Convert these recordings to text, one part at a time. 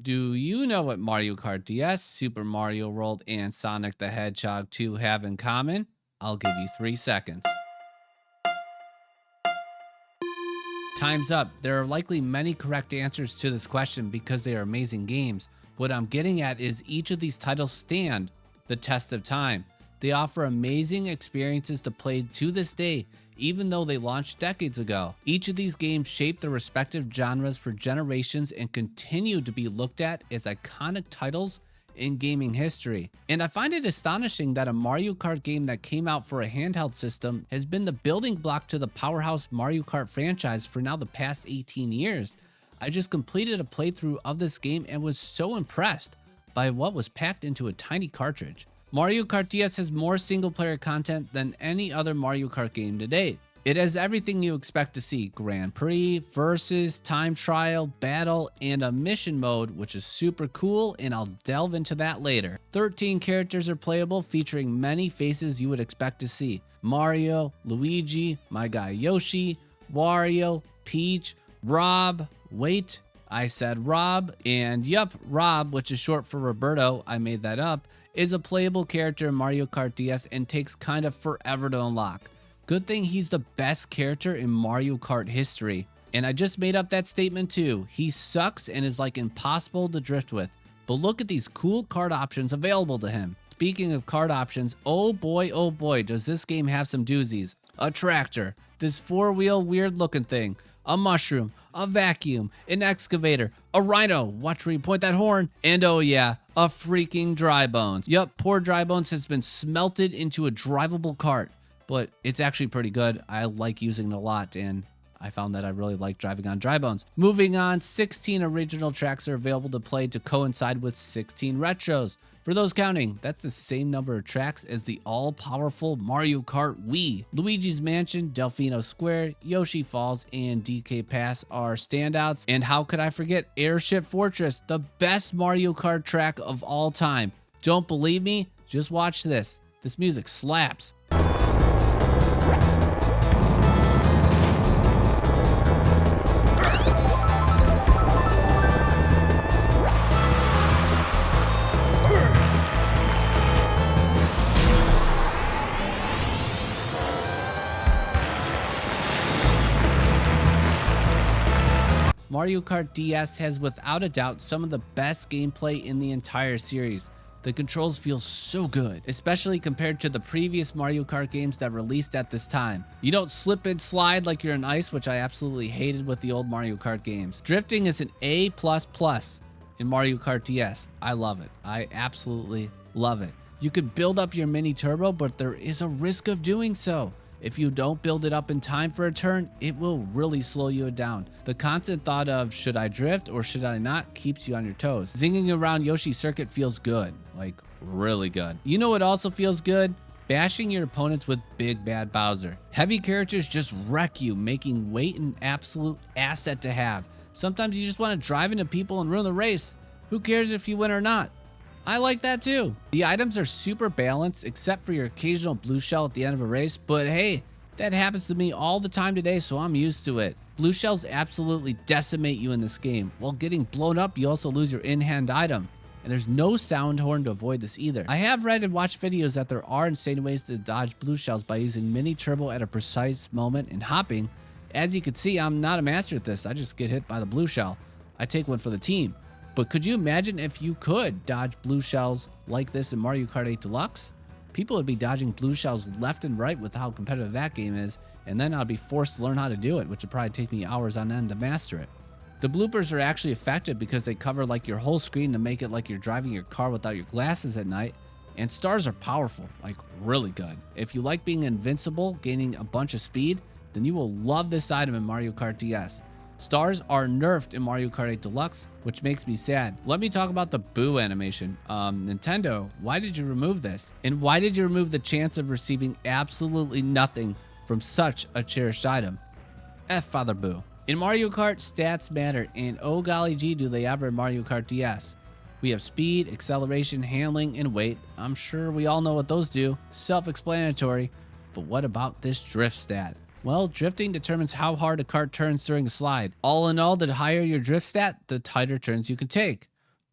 Do you know what Mario Kart DS, Super Mario World, and Sonic the Hedgehog 2 have in common? I'll give you 3 seconds. Time's up. There are likely many correct answers to this question because they are amazing games. What I'm getting at is each of these titles stand the test of time. They offer amazing experiences to play to this day, even though they launched decades ago. Each of these games shaped their respective genres for generations and continue to be looked at as iconic titles in gaming history. And I find it astonishing that a Mario Kart game that came out for a handheld system has been the building block to the powerhouse Mario Kart franchise for now the past 18 years. I just completed a playthrough of this game and was so impressed by what was packed into a tiny cartridge. Mario Kart DS has more single-player content than any other Mario Kart game to date. It has everything you expect to see: Grand Prix, Versus, Time Trial, Battle, and a Mission Mode, which is super cool, and I'll delve into that later. 13 characters are playable, featuring many faces you would expect to see: Mario, Luigi, my guy Yoshi, Wario, Peach, R.O.B. Wait, I said Rob, and yup, R.O.B, which is short for Roberto, I made that up, is a playable character in Mario Kart DS and takes kind of forever to unlock. Good thing he's the best character in Mario Kart history. And I just made up that statement too. He sucks and is like impossible to drift with. But look at these cool kart options available to him. Speaking of kart options, oh boy, does this game have some doozies. A tractor, this four-wheel weird looking thing, a mushroom, a vacuum, an excavator, a rhino, watch where you point that horn, and oh yeah, a freaking dry bones. Yup, poor dry bones has been smelted into a drivable kart. But it's actually pretty good. I like using it a lot, and I found that I really like driving on dry bones. Moving on, 16 original tracks are available to play to coincide with 16 retros. For those counting, that's the same number of tracks as the all-powerful Mario Kart Wii. Luigi's Mansion, Deflino Square, Yoshi Falls, and DK Pass are standouts. And how could I forget Airship Fortress, the best Mario Kart track of all time. Don't believe me? Just watch this. This music slaps. Mario Kart DS has without a doubt some of the best gameplay in the entire series. The controls feel so good, especially compared to the previous Mario Kart games that released at this time. You don't slip and slide like you're in ice, which I absolutely hated with the old Mario Kart games. Drifting is an A++ in Mario Kart DS. I love it. I absolutely love it. You could build up your mini turbo, but there is a risk of doing so. If you don't build it up in time for a turn, it will really slow you down. The constant thought of should I drift or should I not keeps you on your toes. Zinging around Yoshi's circuit feels good, like really good. You know what also feels good? Bashing your opponents with Big Bad Bowser. Heavy characters just wreck you, making weight an absolute asset to have. Sometimes you just want to drive into people and ruin the race. Who cares if you win or not? I like that too. The items are super balanced except for your occasional blue shell at the end of a race, but hey, that happens to me all the time today, so I'm used to it. Blue shells absolutely decimate you in this game. While getting blown up, you also lose your in-hand item. And there's no sound horn to avoid this either. I have read and watched videos that there are insane ways to dodge blue shells by using mini turbo at a precise moment and hopping. As you can see, I'm not a master at this. I just get hit by the blue shell. I take one for the team. But could you imagine if you could dodge blue shells like this in Mario Kart 8 Deluxe? People would be dodging blue shells left and right with how competitive that game is, and then I'd be forced to learn how to do it, which would probably take me hours on end to master it. The bloopers are actually effective because they cover like your whole screen to make it like you're driving your car without your glasses at night, and stars are powerful, like really good. If you like being invincible, gaining a bunch of speed, then you will love this item in Mario Kart DS. Stars are nerfed in Mario Kart 8 Deluxe, which makes me sad. Let me talk about the boo animation. Nintendo, why did you remove this? And why did you remove the chance of receiving absolutely nothing from such a cherished item? F Father Boo. In Mario Kart, stats matter, and oh golly gee do they ever in Mario Kart DS. We have speed, acceleration, handling, and weight. I'm sure we all know what those do. Self-explanatory. But what about this drift stat? Well, drifting determines how hard a kart turns during a slide. All in all, the higher your drift stat, the tighter turns you can take.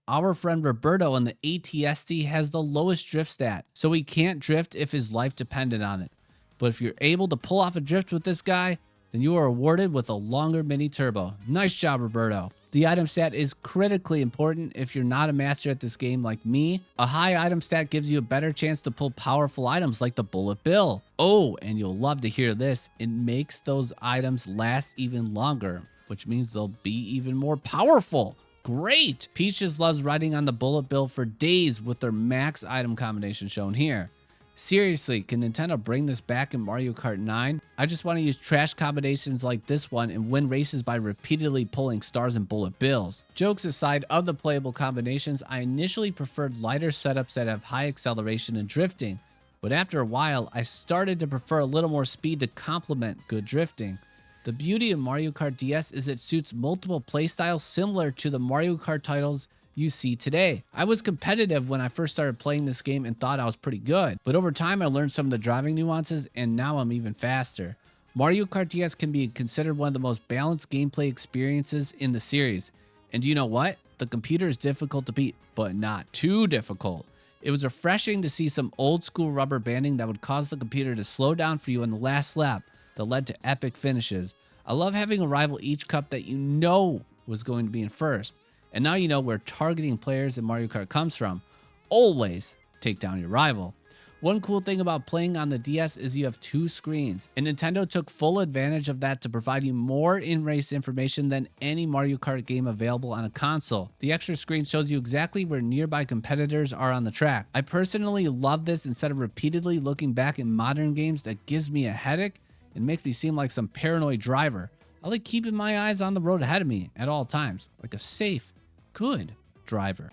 Our friend Roberto in the ATST has the lowest drift stat, so he can't drift if his life depended on it. But if you're able to pull off a drift with this guy, then you are awarded with a longer mini turbo. Nice job, Roberto. The item stat is critically important if you're not a master at this game like me. A high item stat gives you a better chance to pull powerful items like the bullet bill. Oh, and you'll love to hear this, it makes those items last even longer, which means they'll be even more powerful. Great! Peach just loves riding on the bullet bill for days with their max item combination shown here. Seriously, can Nintendo bring this back in Mario Kart 9? I just want to use trash combinations like this one and win races by repeatedly pulling stars and bullet bills. Jokes aside, of the playable combinations, I initially preferred lighter setups that have high acceleration and drifting, but after a while, I started to prefer a little more speed to complement good drifting. The beauty of Mario Kart DS is it suits multiple playstyles similar to the Mario Kart titles you see today. I was competitive when I first started playing this game and thought I was pretty good, but over time I learned some of the driving nuances and now I'm even faster. Mario Kart DS can be considered one of the most balanced gameplay experiences in the series. And you know what? The computer is difficult to beat, but not too difficult. It was refreshing to see some old school rubber banding that would cause the computer to slow down for you in the last lap that led to epic finishes. I love having a rival each cup that you know was going to be in first. And now you know where targeting players in Mario Kart comes from. Always take down your rival. One cool thing about playing on the DS is you have two screens, and Nintendo took full advantage of that to provide you more in-race information than any Mario Kart game available on a console. The extra screen shows you exactly where nearby competitors are on the track. I personally love this instead of repeatedly looking back in modern games that gives me a headache and makes me seem like some paranoid driver. I like keeping my eyes on the road ahead of me at all times, like a safe, good driver.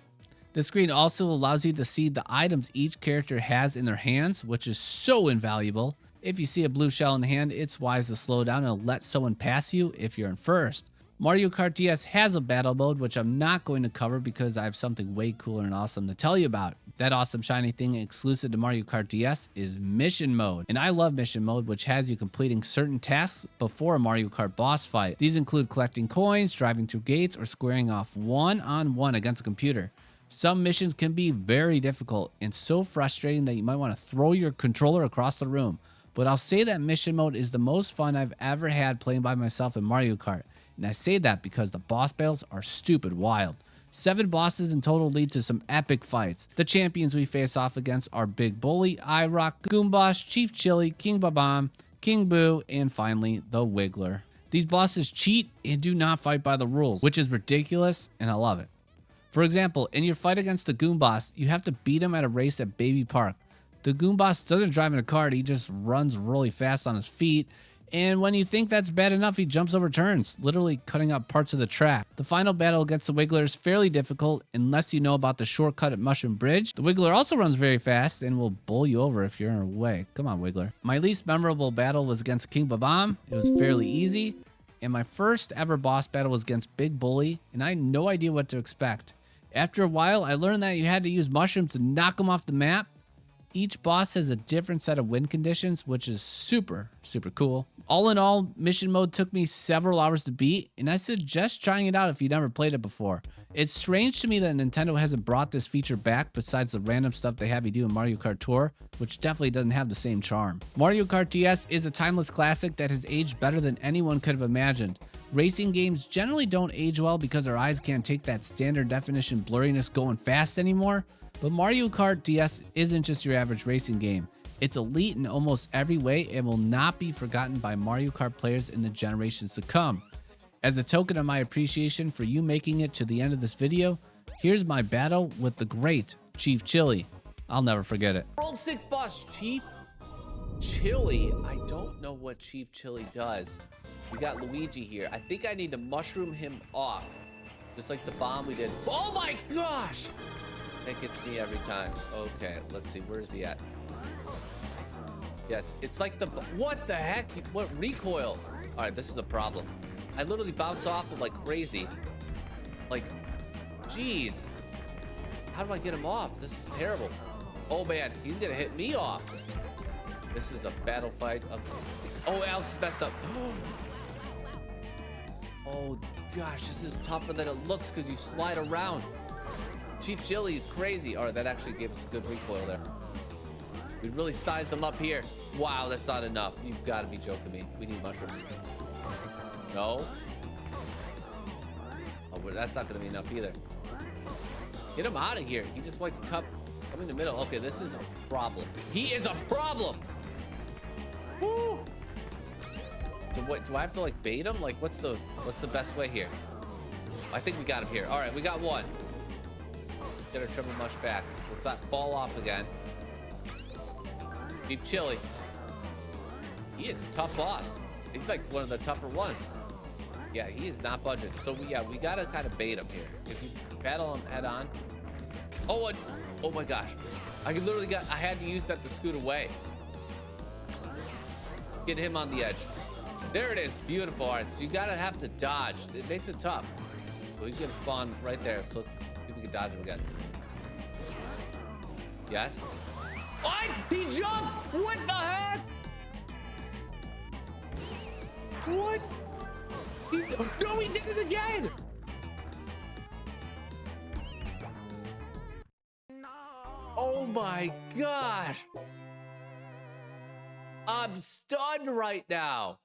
The screen also allows you to see the items each character has in their hands, which is so invaluable. If you see a blue shell in the hand, it's wise to slow down and let someone pass you if you're in first. Mario Kart DS has a battle mode, which I'm not going to cover because I have something way cooler and awesome to tell you about. That awesome shiny thing exclusive to Mario Kart DS is Mission Mode. And I love Mission Mode, which has you completing certain tasks before a Mario Kart boss fight. These include collecting coins, driving through gates, or squaring off one-on-one against a computer. Some missions can be very difficult and so frustrating that you might want to throw your controller across the room. But I'll say that Mission Mode is the most fun I've ever had playing by myself in Mario Kart. And I say that because the boss battles are stupid wild. 7 bosses in total lead to some epic fights. The champions we face off against are Big Bully, I-Rock, Goomboss, Chief Chili, King Babam, King Boo, and finally, the Wiggler. These bosses cheat and do not fight by the rules, which is ridiculous, and I love it. For example, in your fight against the Goomboss, you have to beat him at a race at Baby Park. The Goomboss doesn't drive in a cart, he just runs really fast on his feet, and when you think that's bad enough, he jumps over turns, literally cutting up parts of the track. The final battle against the Wiggler is fairly difficult unless you know about the shortcut at Mushroom Bridge. The Wiggler also runs very fast and will bowl you over if you're in her way. Come on, Wiggler. My least memorable battle was against King Babam. It was fairly easy. And my first ever boss battle was against Big Bully, and I had no idea what to expect. After a while, I learned that you had to use mushrooms to knock him off the map. Each boss has a different set of win conditions, which is super cool. All in all, Mission Mode took me several hours to beat, and I suggest trying it out if you've never played it before. It's strange to me that Nintendo hasn't brought this feature back besides the random stuff they have you do in Mario Kart Tour, which definitely doesn't have the same charm. Mario Kart DS is a timeless classic that has aged better than anyone could have imagined. Racing games generally don't age well because our eyes can't take that standard definition blurriness going fast anymore. But Mario Kart DS isn't just your average racing game. It's elite in almost every way and will not be forgotten by Mario Kart players in the generations to come. As a token of my appreciation for you making it to the end of this video, here's my battle with the great Chief Chili. I'll never forget it. World 6 boss Chief Chili. I don't know what Chief Chili does. We got Luigi here. I think I need to mushroom him off. Just like the bomb we did. Oh my gosh! That gets me every time. Okay, let's see. Where is he at? Yes, it's like the... What the heck? What recoil? All right, this is the problem. I literally bounce off him like crazy. Like, jeez. How do I get him off? This is terrible. Oh, man. He's going to hit me off. This is a battle fight of... Oh, Alex is messed up. Oh, gosh. This is tougher than it looks because you slide around. Chief Chili is crazy. All right, that actually gave us a good recoil there. We really sized them up here. Wow, that's not enough. You've got to be joking me. We need mushrooms. No. Oh, but that's not going to be enough either. Get him out of here. He just likes cup. Come in the middle. Okay, this is a problem. He is a problem. Woo. So what, do I have to like bait him? Like what's the best way here? I think we got him here. All right, we got one. Get our triple mush back. Let's not fall off again. Keep Chili. He is a tough boss. He's like one of the tougher ones. Yeah, he is not budging. So we gotta kind of bait him here. If you battle him head on. Oh, oh my gosh. I had to use that to scoot away. Get him on the edge. There it is. Beautiful. All right, so you gotta have to dodge. It makes it tough. So he's gonna spawn right there. So let's see if we can dodge him again. Yes. What? He jumped! What the heck? What? No, he did it again! No. Oh my gosh! I'm stunned right now.